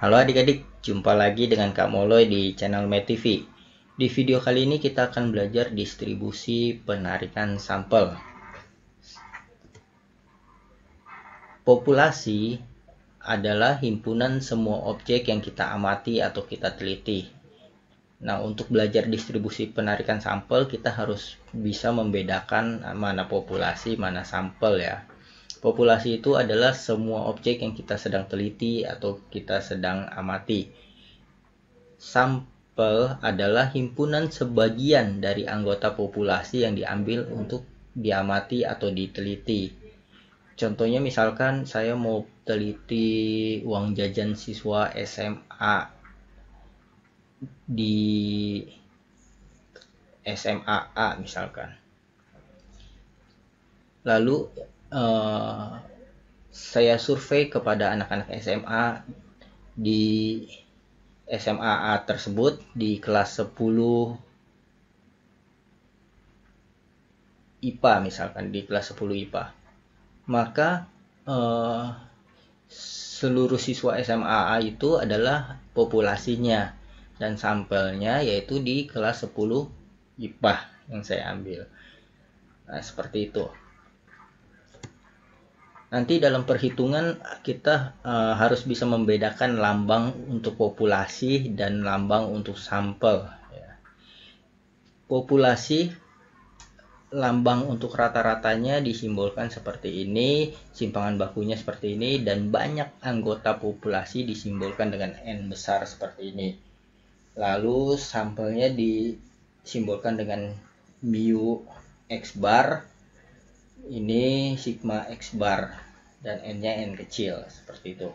Halo adik-adik, jumpa lagi dengan Kak Moloy di channel MedTV. Di video kali ini kita akan belajar distribusi penarikan sampel. Populasi adalah himpunan semua objek yang kita amati atau kita teliti. Nah, untuk belajar distribusi penarikan sampel, kita harus bisa membedakan mana populasi, mana sampel ya. Populasi itu adalah semua objek yang kita sedang teliti atau kita sedang amati. Sampel adalah himpunan sebagian dari anggota populasi yang diambil untuk diamati atau diteliti. Contohnya misalkan saya mau teliti uang jajan siswa SMA di SMA A misalkan. Lalu saya survei kepada anak-anak SMA di SMA A tersebut di kelas 10 IPA misalkan, di kelas 10 IPA. Maka seluruh siswa SMA A itu adalah populasinya dan sampelnya yaitu di kelas 10 IPA yang saya ambil. Nah, seperti itu. Nanti dalam perhitungan kita harus bisa membedakan lambang untuk populasi dan lambang untuk sampel. Populasi, lambang untuk rata-ratanya disimbolkan seperti ini, simpangan bakunya seperti ini, dan banyak anggota populasi disimbolkan dengan N besar seperti ini. Lalu sampelnya disimbolkan dengan mu X bar, ini sigma X bar, dan N-nya N kecil, seperti itu.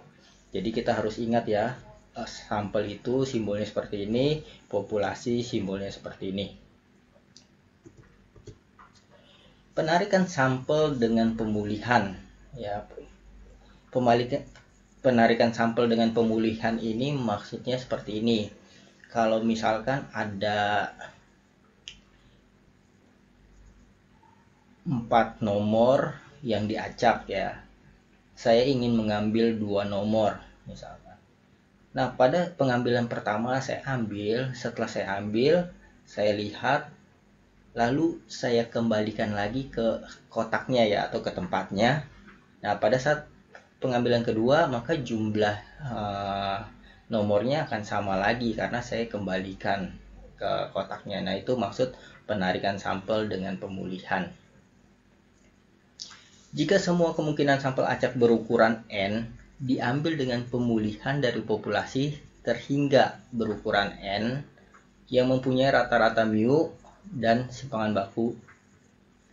Jadi kita harus ingat ya, sampel itu simbolnya seperti ini, populasi simbolnya seperti ini. Penarikan sampel dengan pemulihan ya. Penarikan sampel dengan pemulihan ini maksudnya seperti ini. Kalau misalkan ada 4 nomor yang diacak ya, saya ingin mengambil 2 nomor misalkan. Nah, pada pengambilan pertama saya ambil, setelah saya ambil, saya lihat, lalu saya kembalikan lagi ke kotaknya ya, atau ke tempatnya. Nah, pada saat pengambilan kedua, maka jumlah nomornya akan sama lagi karena saya kembalikan ke kotaknya. Nah, itu maksud penarikan sampel dengan pemulihan. Jika semua kemungkinan sampel acak berukuran N diambil dengan pemulihan dari populasi terhingga berukuran N yang mempunyai rata-rata mu dan simpangan baku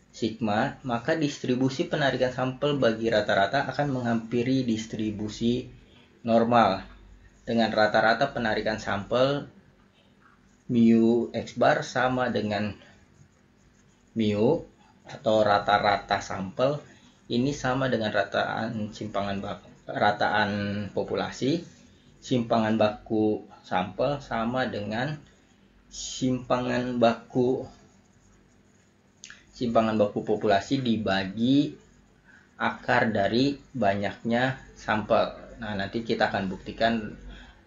sigma, maka distribusi penarikan sampel bagi rata-rata akan menghampiri distribusi normal dengan rata-rata penarikan sampel mu X bar sama dengan mu atau rata-rata sampel ini sama dengan rataan populasi, simpangan baku sampel sama dengan simpangan baku populasi dibagi akar dari banyaknya sampel. Nah, nanti kita akan buktikan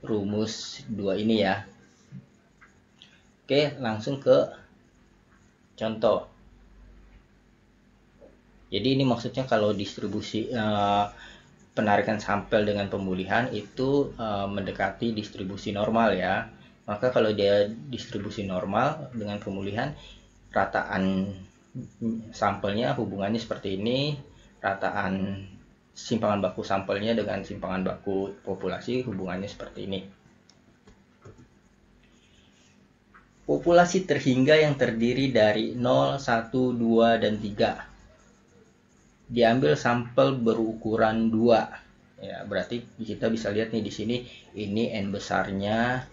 rumus 2 ini ya. Oke, langsung ke contoh. Jadi ini maksudnya kalau distribusi penarikan sampel dengan pemulihan itu mendekati distribusi normal ya. Maka kalau dia distribusi normal dengan pemulihan, rataan sampelnya hubungannya seperti ini, rataan simpangan baku sampelnya dengan simpangan baku populasi hubungannya seperti ini. Populasi terhingga yang terdiri dari 0, 1, 2, dan 3. Diambil sampel berukuran 2. Ya, berarti kita bisa lihat nih di sini ini N besarnya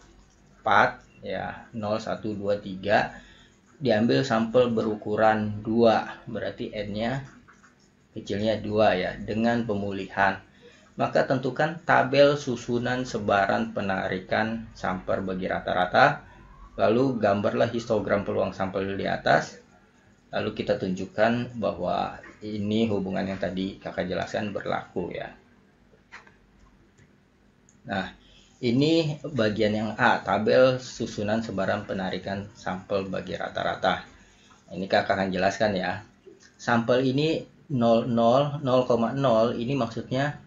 4 ya, 0, 1, 2, 3. Diambil sampel berukuran 2, berarti N-nya kecilnya 2 ya, dengan pemulihan. Maka tentukan tabel susunan sebaran penarikan sampel bagi rata-rata. Lalu gambarlah histogram peluang sampel di atas. Lalu kita tunjukkan bahwa ini hubungan yang tadi kakak jelaskan berlaku ya. Nah, Ini bagian yang A, tabel susunan sebaran penarikan sampel bagi rata-rata. Ini kakak akan jelaskan ya. Sampel ini 0,0 ini maksudnya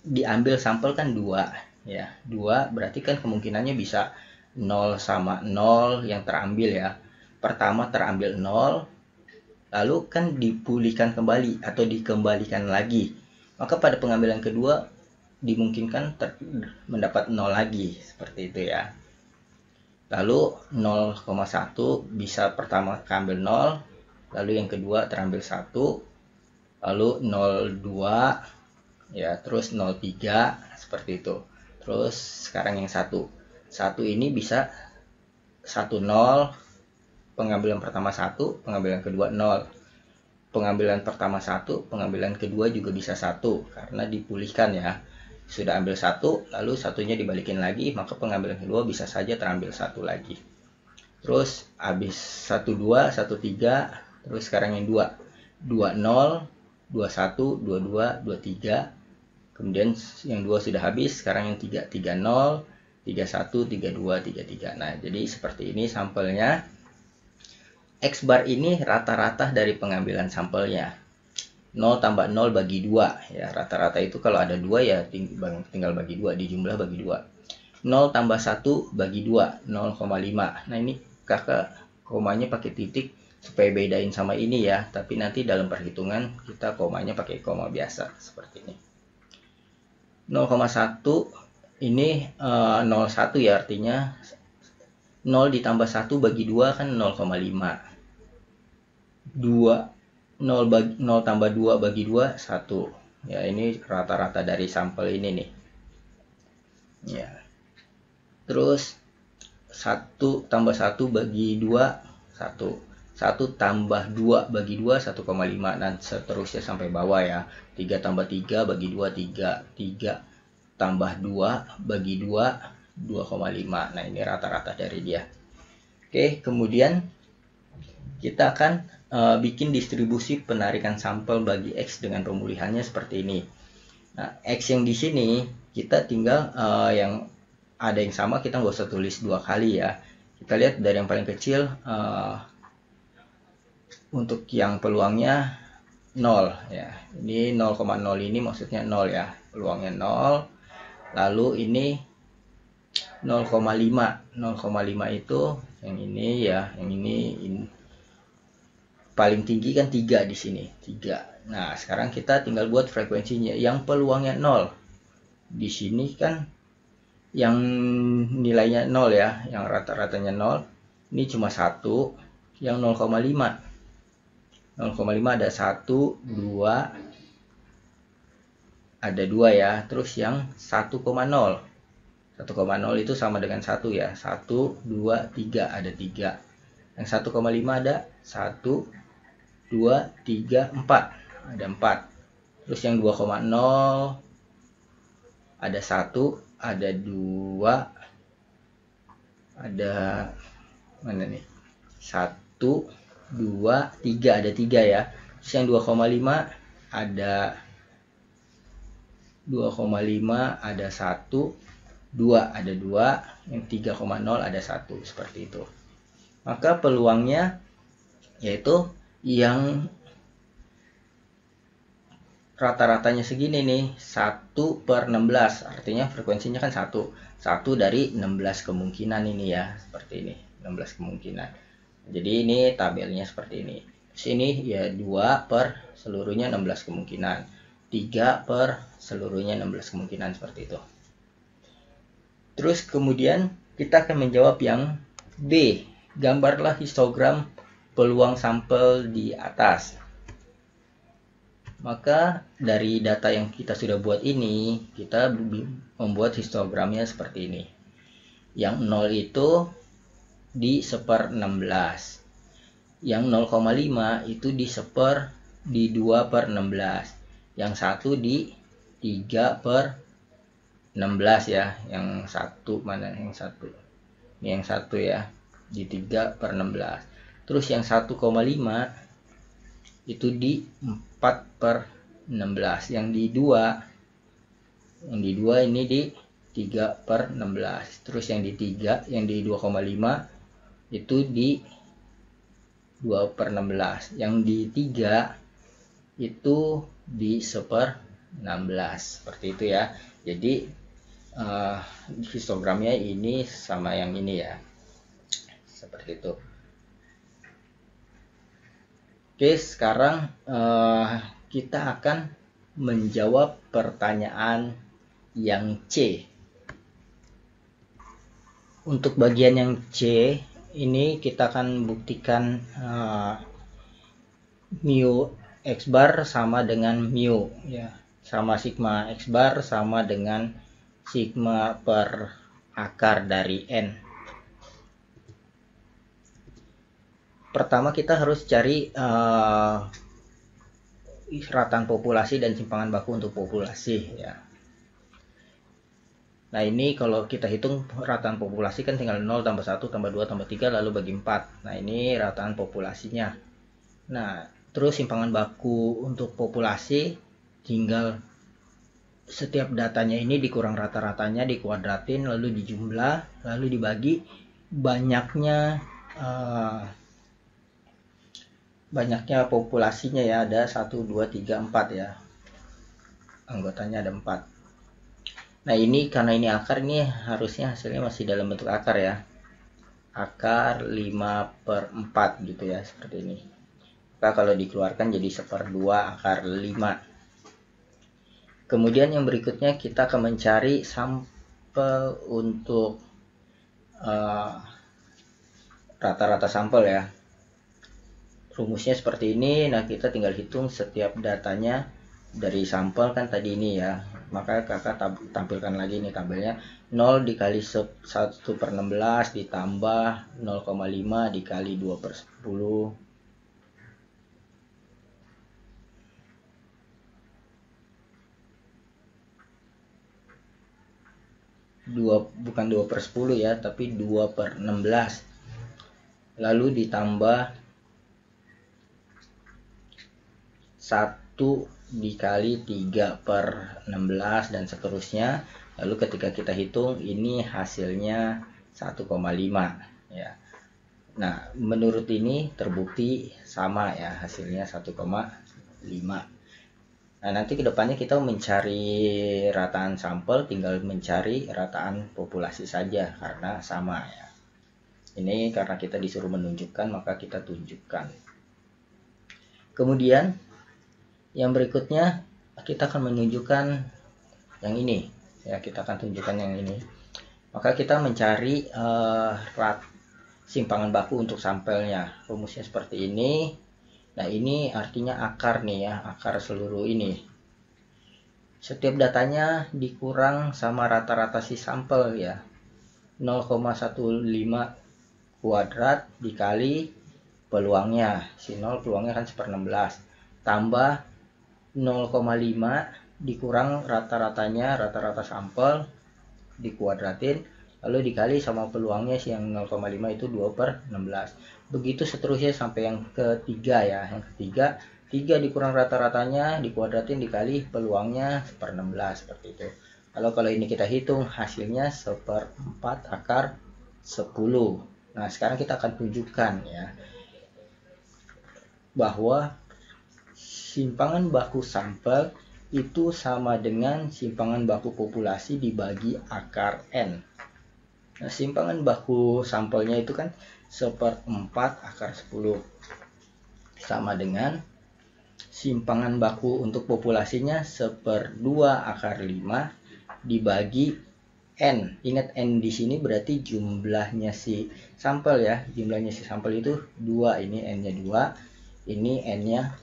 diambil sampel kan 2 ya. 2 berarti kan kemungkinannya bisa 0 sama 0 yang terambil ya. Pertama terambil 0, lalu kan dipulihkan kembali atau dikembalikan lagi. Maka pada pengambilan kedua dimungkinkan mendapat 0 lagi, seperti itu ya. Lalu 0,1 bisa pertama ambil 0, lalu yang kedua terambil 1, lalu 0,2 ya, terus 0,3 seperti itu. Terus sekarang yang 1 ini bisa 1, 0, pengambilan pertama 1, pengambilan kedua 0. Pengambilan pertama 1, pengambilan kedua juga bisa 1 karena dipulihkan ya. Sudah ambil 1, lalu satunya dibalikin lagi, maka pengambilan kedua bisa saja terambil 1 lagi. Terus habis 1, 2, 1, 3, terus sekarang yang 2, 2, 0, 2, 1, 2, 2, 2, 3. Kemudian yang 2 sudah habis, sekarang yang 3, 3, 0, 3, 1, 3, 2, 3, 3. Nah, jadi seperti ini sampelnya. X bar ini rata-rata dari pengambilan sampelnya. 0 tambah 0 bagi 2 ya, rata-rata itu kalau ada 2 ya tinggal bagi 2, dijumlah bagi 2. 0 tambah 1 bagi 2, 0,5. Nah, ini kakak komanya pakai titik supaya bedain sama ini ya, tapi nanti dalam perhitungan kita komanya pakai koma biasa seperti ini. 0,1 ini 0,1 ya, artinya 0 ditambah 1 bagi 2 kan 0,5. 0 tambah 2 bagi 2, 1. Ya, ini rata-rata dari sampel ini nih. Ya. Terus 1 tambah 1 bagi 2, 1. 1 tambah 2 bagi 2, 1,5. Dan seterusnya sampai bawah ya. 3 tambah 3 bagi 2, 3. 3 tambah 2 bagi 2, 2,5. Nah, ini rata-rata dari dia. Oke, kemudian kita akan bikin distribusi penarikan sampel bagi X dengan pemulihannya seperti ini. Nah, X yang di sini kita tinggal yang ada yang sama, kita nggak usah tulis 2 kali ya. Kita lihat dari yang paling kecil, untuk yang peluangnya 0 ya. Ini 0,0 ini maksudnya 0 ya, peluangnya 0. Lalu ini 0,5. 0,5 itu yang ini ya, yang ini paling tinggi kan 3 di sini, 3. Nah, sekarang kita tinggal buat frekuensinya yang peluangnya 0. Di sini kan yang nilainya 0 ya, yang rata-ratanya 0. Ini cuma 1, yang 0,5. 0,5 ada 1, 2, ada 2 ya. Terus yang 1,0. 1,0 itu sama dengan 1 ya. 1, 2, 3, ada 3. Yang 1,5 ada 1, 2, 3, 4. Ada 4. Terus yang 2,0 ada 1, ada 2, ada mana nih? 1, 2, 3, ada 3 ya. Terus yang 2,5 ada 2,5 ada 1, 2 ada 2, yang 3,0 ada 1, seperti itu. Maka peluangnya yaitu yang rata-ratanya segini nih, 1/16, artinya frekuensinya kan 1 dari 16 kemungkinan ini ya, seperti ini, 16 kemungkinan. Jadi ini tabelnya seperti ini. Sini ya 2 per seluruhnya 16 kemungkinan, 3 per seluruhnya 16 kemungkinan, seperti itu. Terus kemudian kita akan menjawab yang B. Gambarlah histogram peluang sampel di atas. Maka dari data yang kita sudah buat ini, kita membuat histogramnya seperti ini. Yang 0 itu di 1/16. Yang 0,5 itu di 2/16. Yang 1 di 3/16 ya. Yang 1 mana yang 1? Ini yang 1 ya, di 3/16. Terus yang 1,5 itu di 4/16. Yang di 2 ini di 3/16. Terus yang di 3, yang di 2,5 itu di 2/16. Yang di 3 itu di 1/16. Seperti itu ya. Jadi histogramnya ini sama yang ini ya. Seperti itu. Oke, sekarang kita akan menjawab pertanyaan yang C. Untuk bagian yang C ini kita akan buktikan mu x bar sama dengan mu ya, sama sigma x bar sama dengan sigma per akar dari n. Pertama kita harus cari rataan populasi dan simpangan baku untuk populasi ya. Nah ini kalau kita hitung rataan populasi kan tinggal 0 tambah 1 tambah 2 tambah 3 lalu bagi 4. Nah ini rataan populasinya. Nah terus simpangan baku untuk populasi tinggal setiap datanya ini dikurang rata-ratanya, dikuadratin, lalu dijumlah, lalu dibagi banyaknya populasinya ya, ada 1, 2, 3, 4 ya, anggotanya ada 4. Nah ini karena ini akar, ini harusnya hasilnya masih dalam bentuk akar ya, akar 5/4 gitu ya, seperti ini. Maka kalau dikeluarkan jadi 1/2 akar 5. Kemudian yang berikutnya kita akan mencari sampel untuk rata-rata sampel ya. Rumusnya seperti ini. Nah kita tinggal hitung setiap datanya dari sampel kan tadi ini ya. Maka kakak tampilkan lagi nih tabelnya. 0 dikali 1/16 ditambah 0,5 dikali 2/10. Bukan 2/10 ya, tapi 2/16. Lalu ditambah 1 dikali 3/16 dan seterusnya. Lalu ketika kita hitung ini hasilnya 1,5 ya. Nah menurut ini terbukti sama ya, hasilnya 1,5. Nah nanti kedepannya kita mencari rataan sampel tinggal mencari rataan populasi saja karena sama ya. Ini karena kita disuruh menunjukkan maka kita tunjukkan. Kemudian yang berikutnya kita akan menunjukkan yang ini ya, kita akan tunjukkan yang ini. Maka kita mencari simpangan baku untuk sampelnya. Rumusnya seperti ini. Nah ini artinya akar nih ya, akar seluruh ini. Setiap datanya dikurang sama rata-rata si sampel ya. 0,15 kuadrat dikali peluangnya. Si 0 peluangnya kan 1/16. Tambah 0,5 dikurang rata-ratanya, rata-rata sampel dikuadratin. Lalu dikali sama peluangnya si yang 0,5 itu 2/16. Begitu seterusnya sampai yang ketiga ya. Yang ketiga 3 dikurang rata-ratanya dikuadratin dikali peluangnya 1/16 seperti itu. Lalu kalau ini kita hitung hasilnya 1/4 akar 10. Nah sekarang kita akan tunjukkan ya bahwa simpangan baku sampel itu sama dengan simpangan baku populasi dibagi akar N. Nah simpangan baku sampelnya itu kan 1/4 akar 10 sama dengan simpangan baku untuk populasinya 1/2 akar 5 dibagi N. Ingat N di sini berarti jumlahnya si sampel ya. Jumlahnya si sampel itu 2. Ini N-nya 2. Ini N-nya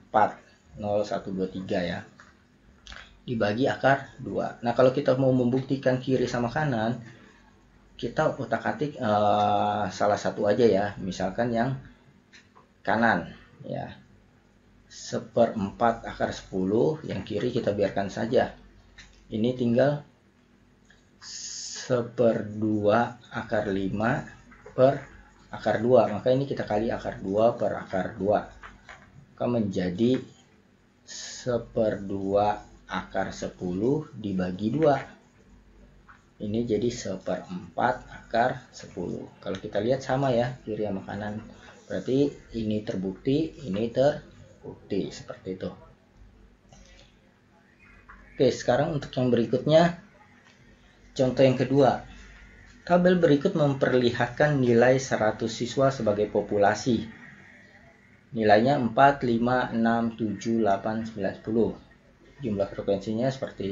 4. 0, 1, 2, 3 ya. Dibagi akar 2. Nah kalau kita mau membuktikan kiri sama kanan, kita utak-atik salah satu aja ya. Misalkan yang kanan ya. 1/4 akar 10, yang kiri kita biarkan saja. Ini tinggal 1/2 akar 5 per akar 2. Maka ini kita kali akar 2 per akar 2. Maka menjadi 1/2 akar 10 dibagi 2. Ini jadi 1/4 akar 10. Kalau kita lihat sama ya, kiri sama kanan. Berarti ini terbukti, ini terbukti. Seperti itu. Oke, sekarang untuk yang berikutnya. Contoh yang kedua. Tabel berikut memperlihatkan nilai 100 siswa sebagai populasi. Nilainya 4, 5, 6, 7, 8, 9, 10. Jumlah frekuensinya seperti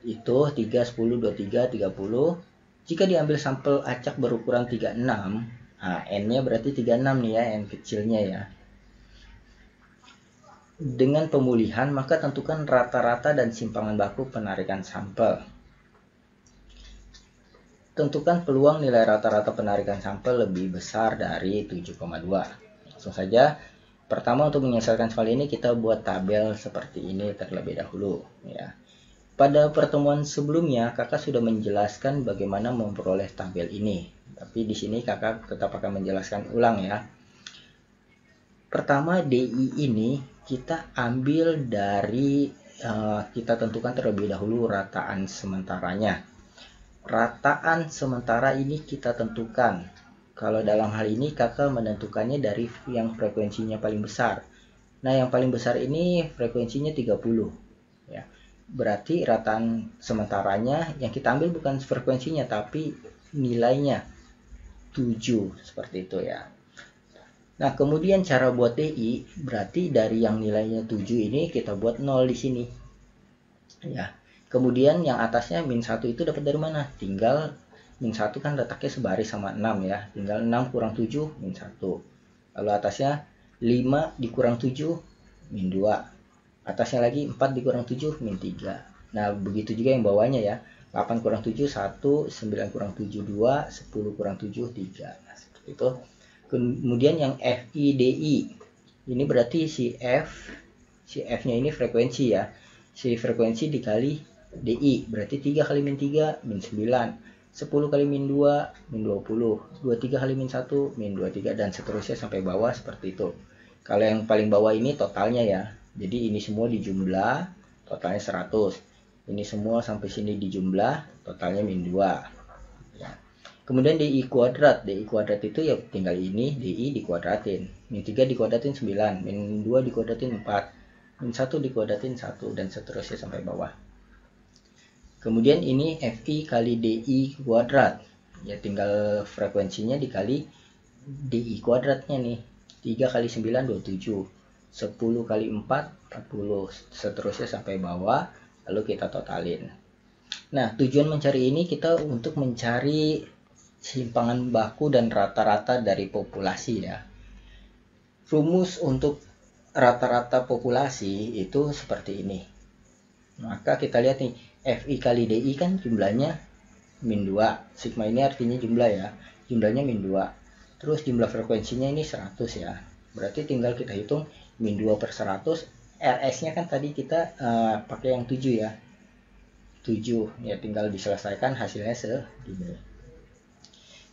itu 3, 10, 23, 30. Jika diambil sampel acak berukuran 36, nah N-nya berarti 36 nih ya, N kecilnya ya. Dengan pemulihan, maka tentukan rata-rata dan simpangan baku penarikan sampel. Tentukan peluang nilai rata-rata penarikan sampel lebih besar dari 7,2. Langsung saja, pertama untuk menyelesaikan soal ini kita buat tabel seperti ini terlebih dahulu ya. Pada pertemuan sebelumnya, kakak sudah menjelaskan bagaimana memperoleh tabel ini. Tapi di sini kakak tetap akan menjelaskan ulang ya. Pertama, DI ini kita ambil dari, kita tentukan terlebih dahulu rataan sementaranya. Rataan sementara ini kita tentukan. Kalau dalam hal ini kakak menentukannya dari yang frekuensinya paling besar. Nah, yang paling besar ini frekuensinya 30 ya. Berarti rataan sementaranya yang kita ambil bukan frekuensinya tapi nilainya 7 seperti itu ya. Nah, kemudian cara buat DI berarti dari yang nilainya 7 ini kita buat 0 di sini. Ya. Kemudian yang atasnya min 1 itu dapat dari mana? Tinggal min 1 kan letaknya sebaris sama 6 ya. Tinggal 6 kurang 7 min 1. Lalu atasnya 5 dikurang 7 min 2. Atasnya lagi 4 dikurang 7 min 3. Nah, begitu juga yang bawahnya ya. 8 kurang 7 1, 9 kurang 7 2, 10 kurang 7 3. Nah, seperti itu. Kemudian yang FIDI. Ini berarti si F-nya ini frekuensi ya. Si frekuensi dikali DI berarti 3 kali min 3 min 9. 10 kali min 2 min 20. 23 kali min 1 min 23 dan seterusnya sampai bawah seperti itu. Kalau yang paling bawah ini totalnya ya. Jadi ini semua dijumlah, totalnya 100. Ini semua sampai sini dijumlah, totalnya min 2. Ya. Kemudian DI kuadrat. DI kuadrat itu ya tinggal ini, DI dikuadratin. Min 3 dikuadratin 9, min 2 dikuadratin 4, min 1 dikuadratin 1, dan seterusnya sampai bawah. Kemudian ini FI kali DI kuadrat. Ya tinggal frekuensinya dikali DI kuadratnya nih. 3 kali 9, 27. 10 kali 4, 40, seterusnya sampai bawah, lalu kita totalin. Nah, tujuan mencari ini kita untuk mencari simpangan baku dan rata-rata dari populasi ya. Rumus untuk rata-rata populasi itu seperti ini. Maka kita lihat nih, FI kali DI kan jumlahnya min 2. Sigma ini artinya jumlah ya. Jumlahnya min 2. Terus jumlah frekuensinya ini 100 ya. Berarti tinggal kita hitung min 2 per 100. RS-nya kan tadi kita pakai yang 7 ya. 7 ya, tinggal diselesaikan hasilnya segini.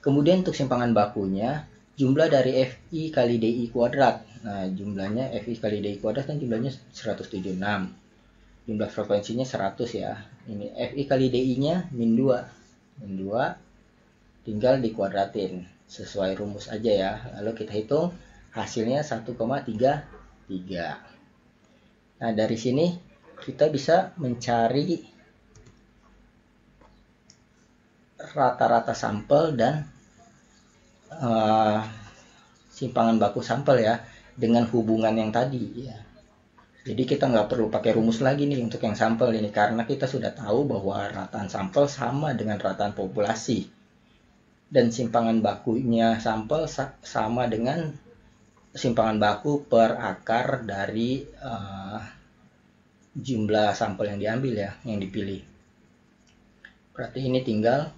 Kemudian untuk simpangan bakunya, jumlah dari FI kali DI kuadrat. Nah, jumlahnya FI kali DI kuadrat kan jumlahnya 176. Jumlah frekuensinya 100 ya. Ini FI kali DI-nya min 2. Min 2 tinggal dikuadratin sesuai rumus aja ya. Lalu kita hitung hasilnya 1,33. Nah, dari sini kita bisa mencari rata-rata sampel dan simpangan baku sampel ya dengan hubungan yang tadi ya. Jadi kita nggak perlu pakai rumus lagi nih untuk yang sampel ini karena kita sudah tahu bahwa rataan sampel sama dengan rataan populasi dan simpangan bakunya sampel sama dengan simpangan baku per akar dari jumlah sampel yang diambil ya, yang dipilih. Berarti ini tinggal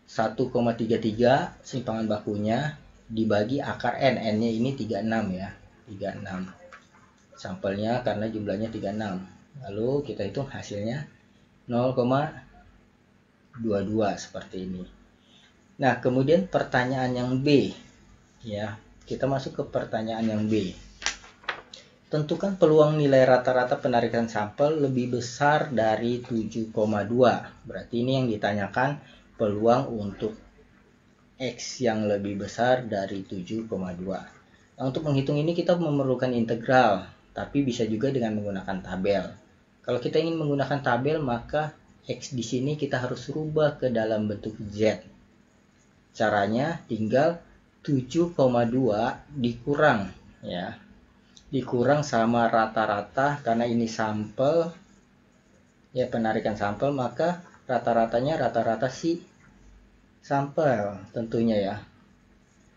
1,33 simpangan bakunya dibagi akar N. N-nya ini 36 ya. 36. Sampelnya karena jumlahnya 36. Lalu kita hitung hasilnya 0,22 seperti ini. Nah, kemudian pertanyaan yang B ya. Kita masuk ke pertanyaan yang B. tentukan peluang nilai rata-rata penarikan sampel lebih besar dari 7,2. Berarti ini yang ditanyakan, peluang untuk X yang lebih besar dari 7,2. Nah, untuk menghitung ini kita memerlukan integral, tapi bisa juga dengan menggunakan tabel. Kalau kita ingin menggunakan tabel, maka X di sini kita harus rubah ke dalam bentuk Z. Caranya tinggal 7,2 dikurang ya. Dikurang sama rata-rata, karena ini sampel ya, penarikan sampel, maka rata-ratanya rata-rata si sampel tentunya ya,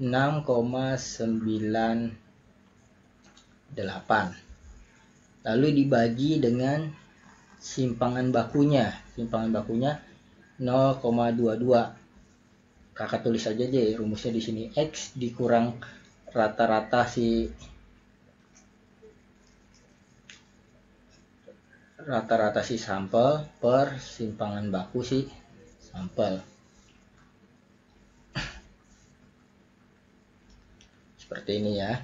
6,98. Lalu dibagi dengan simpangan bakunya 0,22. Kakak tulis aja deh rumusnya di sini, X dikurang rata-rata si sampel per simpangan baku si sampel. Seperti ini ya.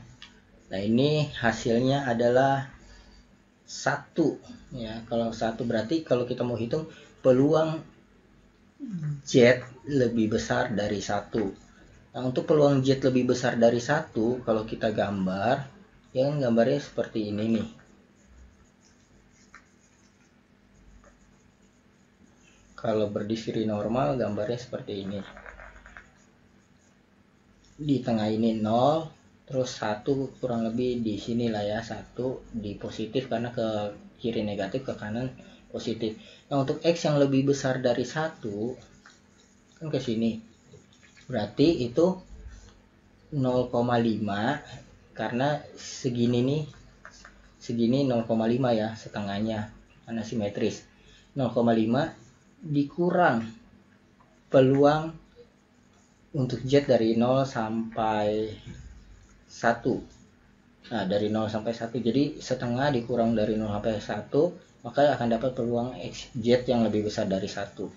Nah, ini hasilnya adalah 1 ya. Kalau 1 berarti kalau kita mau hitung peluang Z lebih besar dari 1. Nah, untuk peluang Z lebih besar dari 1, kalau kita gambar, ya kan gambarnya seperti ini nih. Kalau berdiri normal gambarnya seperti ini. Di tengah ini 0, terus 1 kurang lebih di sini lah ya, 1 di positif karena ke kiri negatif, ke kanan positif. Nah, untuk X yang lebih besar dari 1 kan ke sini. Berarti itu 0,5, karena segini nih, segini 0,5 ya, setengahnya karena simetris. 0,5 dikurang peluang untuk Z dari 0 sampai 1. Nah, dari 0 sampai 1, jadi setengah dikurang dari 0 sampai 1, maka akan dapat peluang Z yang lebih besar dari 1.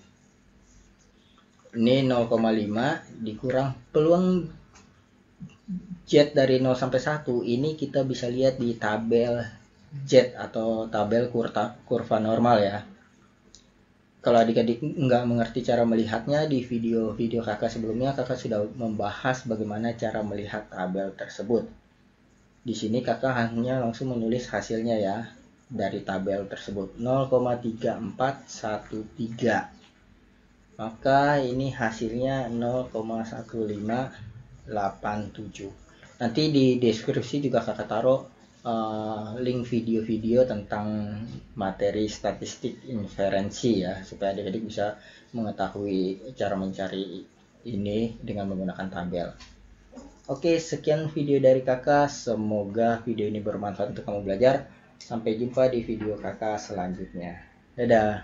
Ini 0,5 dikurang peluang Z dari 0 sampai 1. Ini kita bisa lihat di tabel Z atau tabel kurva normal ya. Kalau adik-adik nggak mengerti cara melihatnya, di video-video kakak sebelumnya kakak sudah membahas bagaimana cara melihat tabel tersebut. Di sini kakak hanya langsung menulis hasilnya ya dari tabel tersebut, 0,3413. Maka ini hasilnya 0,1587. Nanti di deskripsi juga kakak taruh link video-video tentang materi statistik inferensi ya, supaya adik-adik bisa mengetahui cara mencari ini dengan menggunakan tabel. Oke, sekian video dari kakak, semoga video ini bermanfaat untuk kamu belajar. Sampai jumpa di video kakak selanjutnya. Dadah.